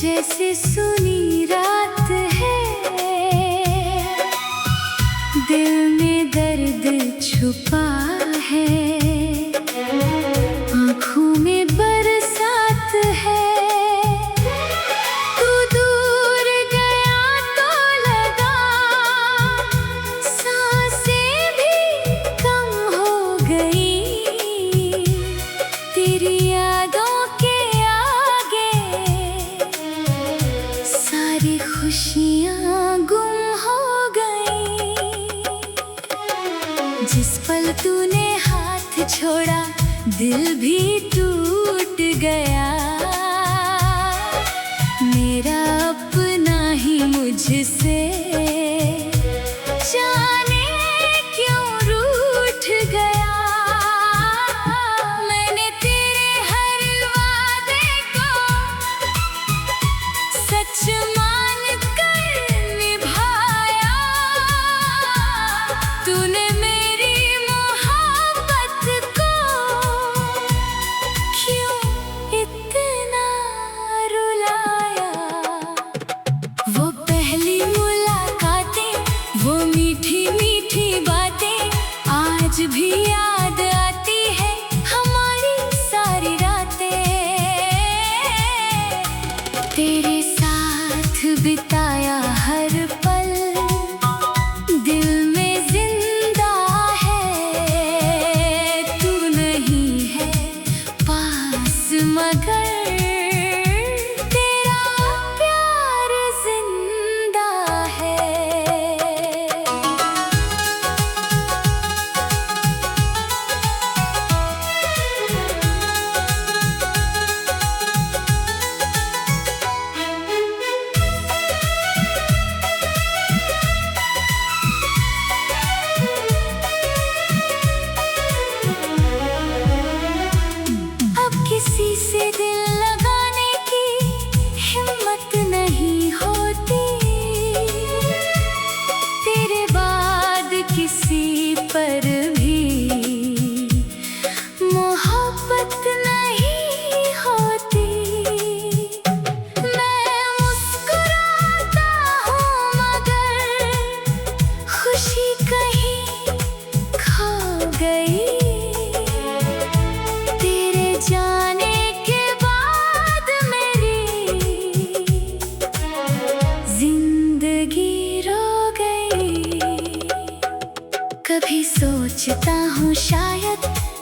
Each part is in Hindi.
जैसे सुनी रात है, दिल में दर्द छुपा है, आँखों में बरसात है। तू दूर गया तो लगा सांसें भी कम हो गई, तेरी यादों के आगे सारी खुशियाँ गुम हो गई। जिस पल तूने हाथ छोड़ा दिल भी टूट गया, मेरा अपना ही मुझसे जाने क्यों रूठ गया। मैंने तेरे हर वादे को सच मान कर निभाया, तूने मेरी मोहब्बत को क्यों इतना रुलाया। वो पहली मुलाकातें, वो मीठी मीठी बातें आज भी याद आती है, हमारी सारी रातें। तेरे साथ बिताया हर पल दिल में जिंदा है, तू नहीं है पास मगर तेरा प्यार जिंदा है। अब किसी से दिल लगाने की हिम्मत नहीं होती, तेरे बाद किसी पर भी मोहब्बत नहीं होती। मैं मुस्कुराता हूँ मगर खुशी कहीं खो गई, तेरे जाने के बाद मेरी जिंदगी रो गई। कभी सोचता हूँ शायद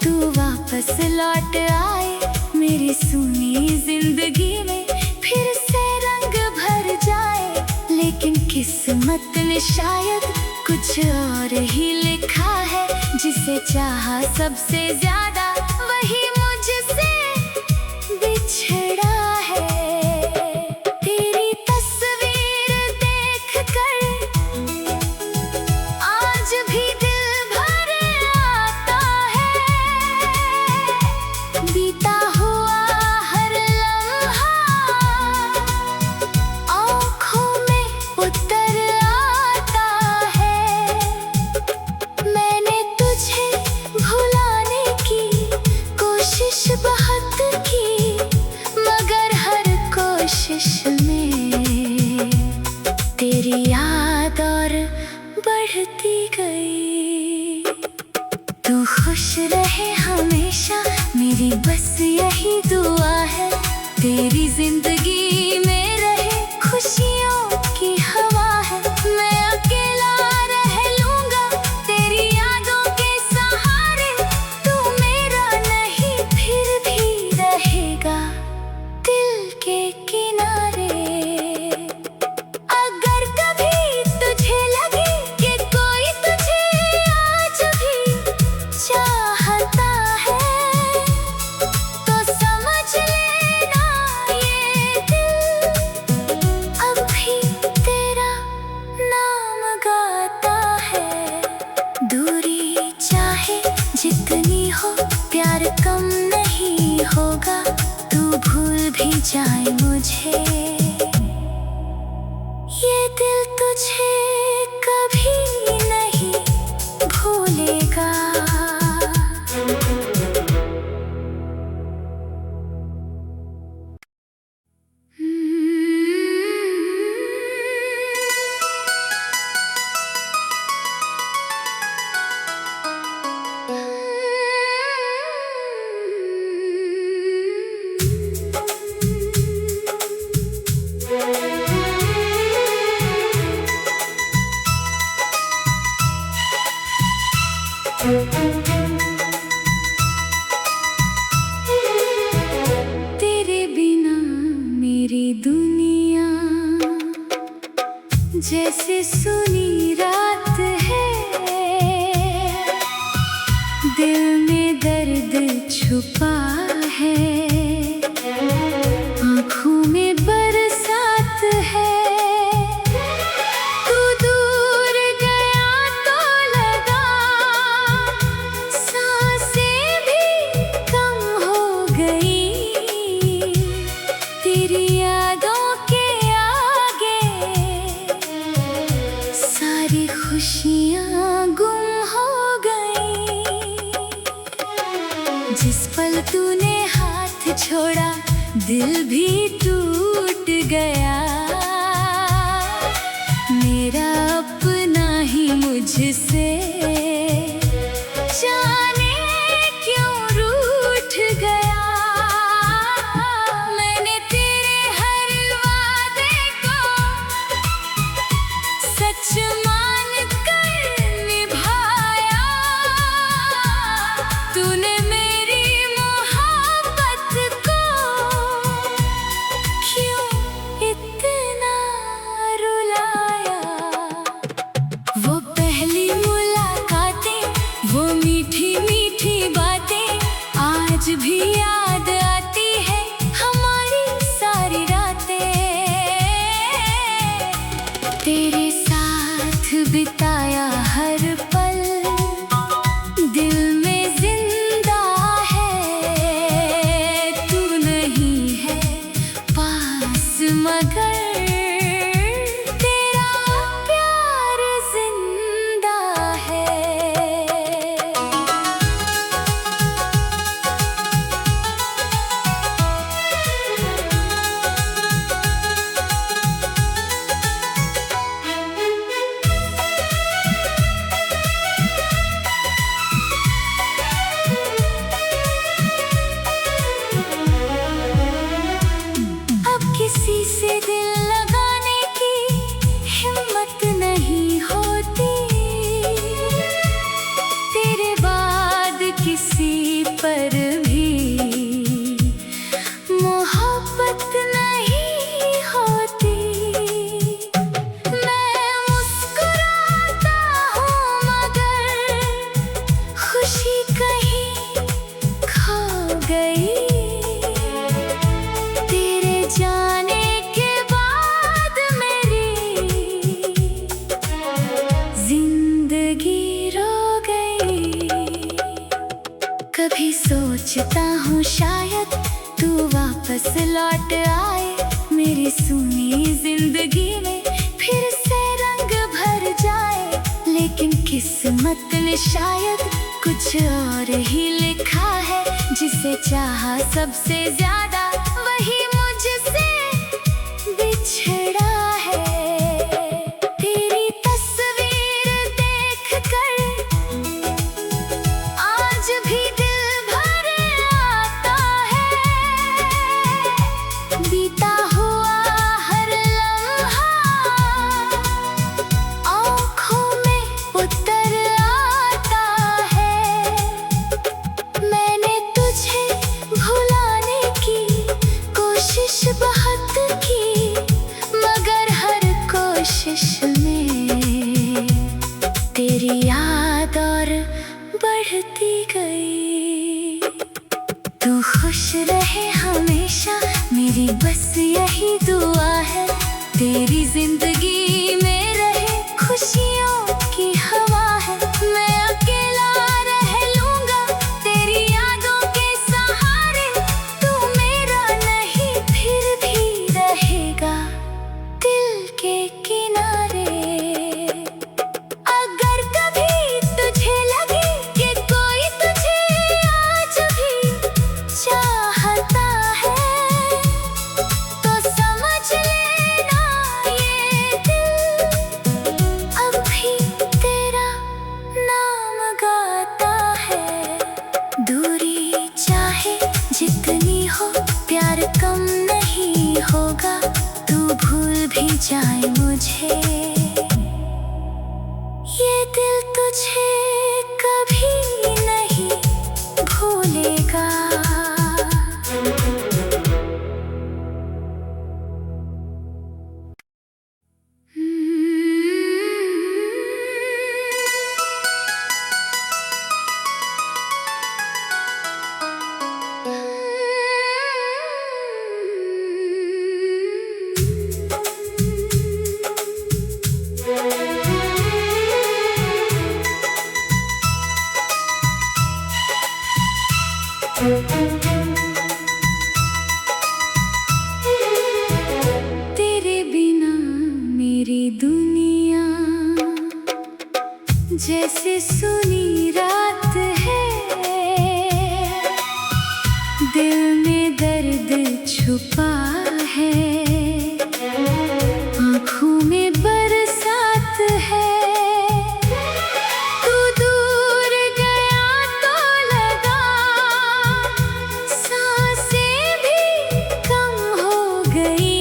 तू वापस लौट आए, मेरी सुनी जिंदगी में फिर से रंग भर जाए, लेकिन किस्मत ने शायद कुछ और ही लिखा है। जिसे चाहा सबसे ज्यादा वही मुझसे बिछड़ा है। तेरी तस्वीर देखकर आज भी दिल भर आता है, बीता हुआ हर लम्हा आँखों में उतर आता है। मैंने तुझे भुलाने की कोशिश बहुत की, मगर हर कोशिश में तेरी याद और बढ़ती गई। तू खुश रहे हमेशा मेरी बस यही दुआ है, तेरी जिंदगी में रहे खुशियों की हवा है। मैं अकेला रह लूंगा तेरी यादों के सहारे, तू मेरा नहीं फिर भी रहेगा दिल के किनारे। अगर कभी तुझे लगे कि कोई तुझे आज भी चाहता है, तो समझ लेना ये दिल अभी तेरा नाम गाता है। दूरी चाहे जितनी हो प्यार कम नहीं होगा, तू भूल भी जाए मुझे ये दिल तुझे कभी नहीं भूलेगा। जैसे सुनी रात है, दिल में दर्द छुपा है, आँखों में बरसात है। तू दूर गया तो लगा सांसें भी कम हो गई, तेरी यादों के आगे सारी खुशियाँ गुम हो गई। जिस पल तूने हाथ छोड़ा दिल भी टूट गया, मेरा अपना ही मुझसे जाने क्यों रूठ गया। मैंने तेरे हर वादे को सच मान कर निभाया, तूने मेरी मोहब्बत को क्यों इतना रुलाया। वो पहली मुलाकातें, वो मीठी मीठी बातें आज भी याद आती है, हमारी सारी रातें। तेरे साथ बिताया हर पल दिल में जिंदा है, तू नहीं है पास मगर तेरा प्यार जिंदा है। अब किसी से दिल लगाने की हिम्मत नहीं होती, तेरे बाद किसी पर भी मोहब्बत नहीं होती। मैं मुस्कुराता हूँ मगर खुशी कहीं खो गई, तेरे जाने के बाद मेरी जिंदगी रो गई। कभी सोचता हूँ शायद तू वापस लौट आए, मेरी सूनी जिंदगी में फिर से रंग भर जाए। लेकिन किस्मत ने शायद कुछ और ही लिखा है, जिसे चाहा सबसे ज्यादा वही मुझसे बिछड़ा है। तेरी तस्वीर देखकर आज भी दिल भर आता है, बीता हुआ हर लम्हा आँखों में उतर आता है। मैंने तुझे भुलाने की कोशिश बहुत की, मगर हर कोशिश में तेरी याद और बढ़ती गई। तू खुश रहे हमेशा मेरी बस यही दुआ है, तेरी जिंदगी में रहे खुशियों की हवा है। मैं अकेला रह लूंगा तेरी यादों के सहारे, तू मेरा नहीं फिर भी रहेगा दिल के किनारे। अगर कभी तुझे लगे कि कोई तुझे आज भी चाहता है, तो समझ लेना ये दिल अब भी तेरा नाम गाता है। दूरी चाहे जितनी हो प्यार कम नहीं होगा, तू भूल भी जाए मुझे ये दिल तुझे कभी नहीं भूलेगा। तेरे बिना मेरी दुनिया जैसे सुनी रात है, दिल में दर्द छुपा है, आँखों में बरसात है। तू दूर गया तो लगा सांसें भी कम हो गई,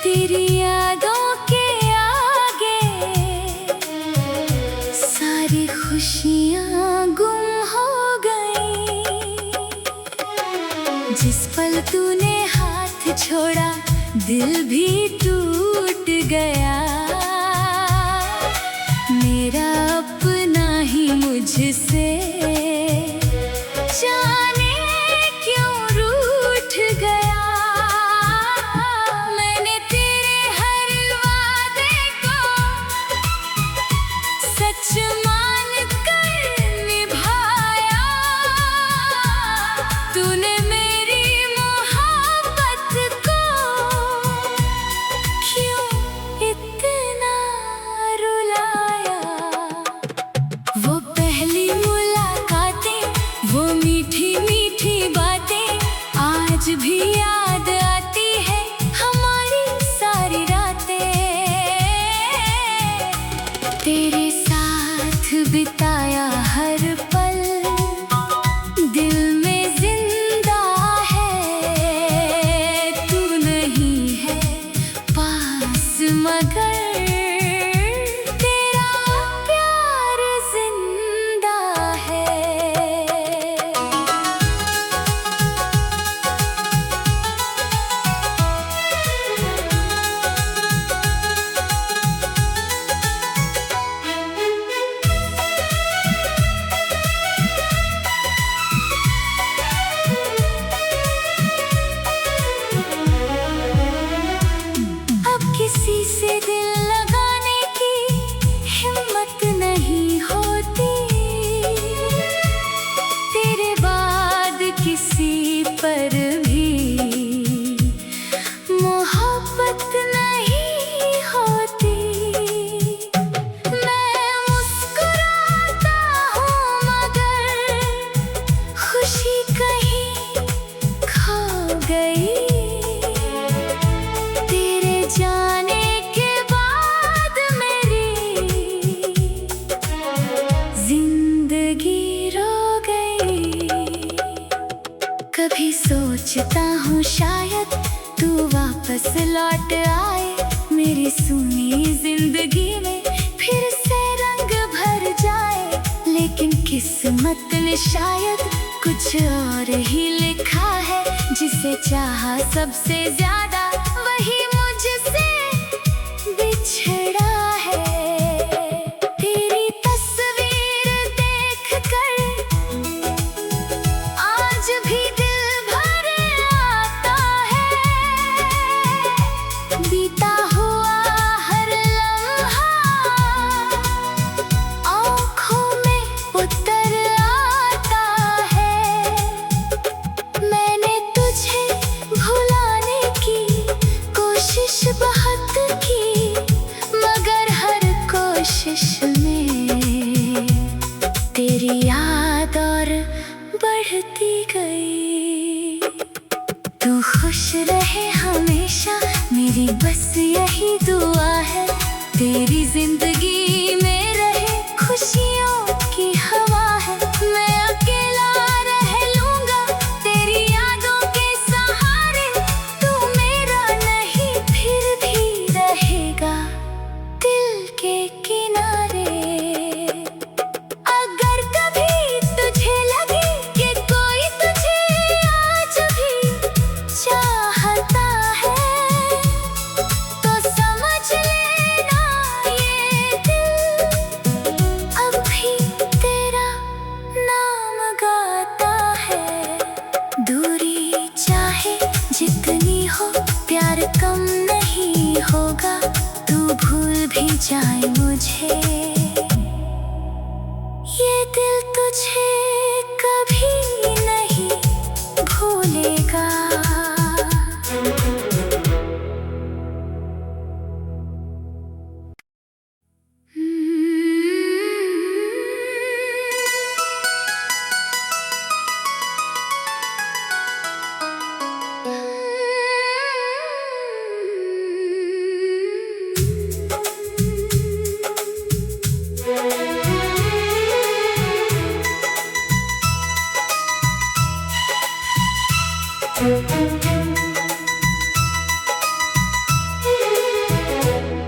तेरी यादों के आगे सारी खुशियाँ गुम हो गई। जिस पल तूने हाथ छोड़ा दिल भी टूट गया, मेरा अपना ही मुझसे जाने क्यों रूठ गया। मैंने तेरे हर वादे को सच मान कर निभाया, तूने मेरी मोहब्बत को क्यों इतना रुलाया। वो पहली मुलाकातें, वो मीठी मीठी बातें आज भी याद आती है, हमारी सारी रातें। तेरे साथ बिताया हर पल दिल में जिंदा है, तू नहीं है पास मगर तेरा प्यार जिंदा है। अब किसी से दिल लगाने की हिम्मत नहीं होती, तेरे बाद किसी पर भी मोहब्बत नहीं होती। मैं मुस्कुराता हूँ मगर खुशी कहीं खो गई, तेरे जाने के बाद मेरी जिंदगी रो गई। कभी सोचता हूँ शायद तू वापस लौट आए, मेरी सुनी जिंदगी में फिर से रंग भर जाए। लेकिन किस्मत ने शायद कुछ और ही लिखा है, जिसे चाहा सबसे ज्यादा वही मुझसे बिछड़ा है। तेरी तस्वीर देखकर आज भी दिल भर आता है, बीता हुआ हर लम्हा आँखों में उतर आता है। मैंने तुझे भुलाने की कोशिश बहुत की, मगर हर कोशिश में तेरी याद और बढ़ती गई। तू खुश रहे हमेशा मेरी बस यही दुआ है, तेरी जिंदगी में रहे खुशियों की हवा है। मैं अकेला रह लूंगा तेरी यादों के सहारे, तू मेरा नहीं फिर भी रहेगा दिल के किनारे। अगर कभी तुझे लगे कि कोई तुझे आज भी चाहता है, तो समझ लेना ये दिल अब भी तेरा नाम गाता है। दूरी चाहे जितनी हो प्यार कम नहीं होगा, तू भूल भी जाए मुझे ये दिल तुझे कभी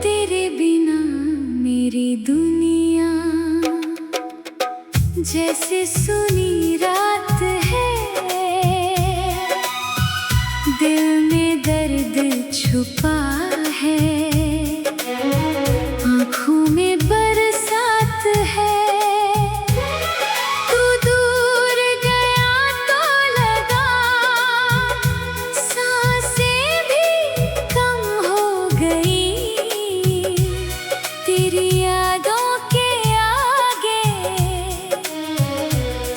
तेरे बिना मेरी दुनिया जैसे सुनी रात है, दिल में दर्द छुपा है, आँखों में बरसात है। तू दूर गया तो लगा सांसें भी कम हो गई, तेरी यादों के आगे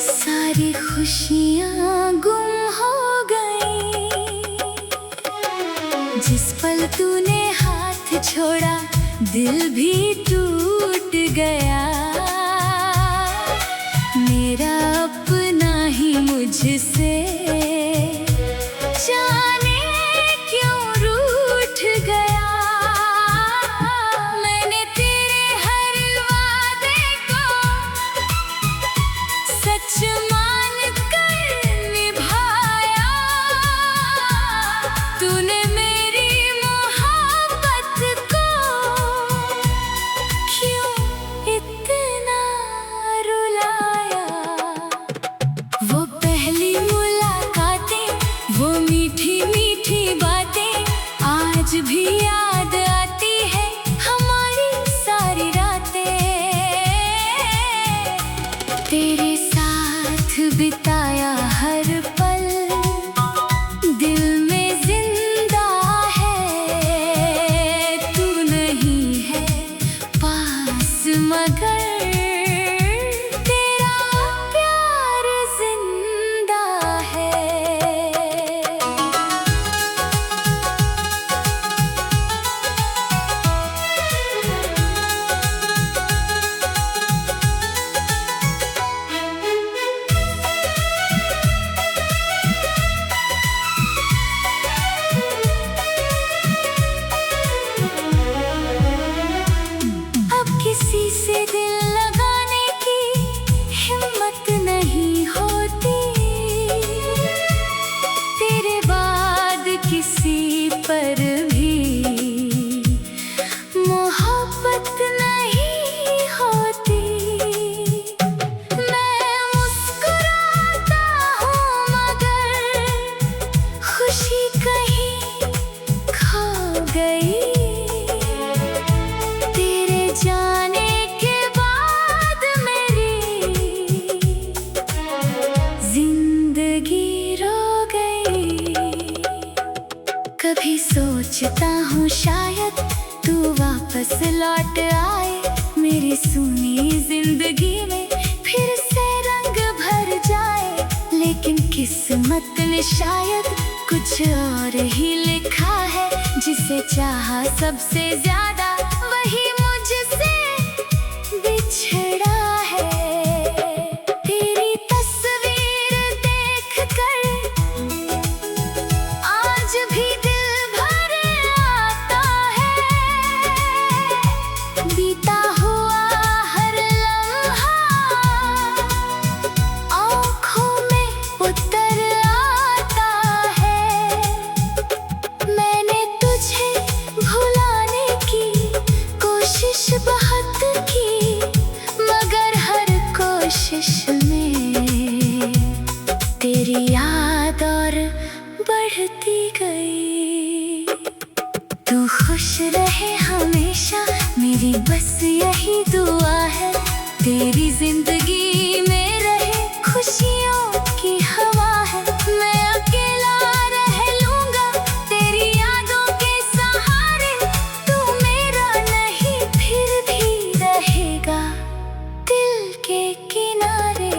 सारी खुशियाँ गुम हो गई। जिस पल तूने हाथ छोड़ा दिल भी टूट गया, मेरा अपना ही मुझसे जाने क्यों रूठ गया। मैंने तेरे हर वादे को सच मान कर निभाया, तूने मेरी मोहब्बत को क्यों इतना रुलाया। वो पहली मुलाकातें, वो मीठी मीठी बातें आज भी याद आती है, हमारी सारी रातें। तेरे साथ बिताया हर पल दिल में जिंदा है, तू नहीं है पास मगर तेरा प्यार जिंदा है। अब किसी से दिल लगाने की हिम्मत नहीं होती, तेरे बाद किसी पर भी मोहब्बत नहीं होती। मैं मुस्कुराता हूँ मगर खुशी कहीं खो गई, तेरे जाने के बाद मेरी जिंदगी रो गई। कभी सोचता हूँ शायद तू वापस लौट आए, मेरी सुनी जिंदगी में फिर से रंग भर जाए। लेकिन किस्मत ने शायद कुछ और ही लिखा है, जिसे चाहा सबसे ज्यादा वही मुझसे बिछड़ा है। तेरी तस्वीर देखकर आज भी दिल भर आता है, बीता हुआ हर लम्हा आँखों में उतर आता है। मैंने तुझे भुलाने की कोशिश बहुत की, मगर हर कोशिश में तेरी याद और बढ़ती गई। तू खुश रहे हमेशा मेरी बस यही दुआ है, तेरी जिंदगी में रहे खुशियों की हवा है। मैं अकेला रह लूंगा तेरी यादों के सहारे, तू मेरा नहीं फिर भी रहेगा दिल के किनारे।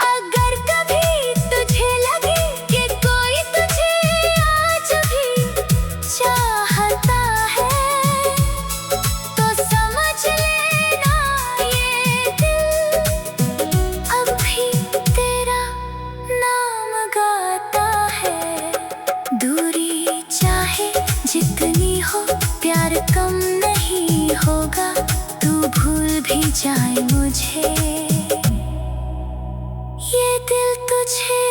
अगर कभी तुझे लगे कि कोई तुझे आज भी चाहता है, तो समझ लेना ये दिल अभी तेरा नाम गाता है। दूरी चाहे जितनी हो प्यार कम नहीं होगा, तू भूल भी जाए मुझे ये दिल तुझे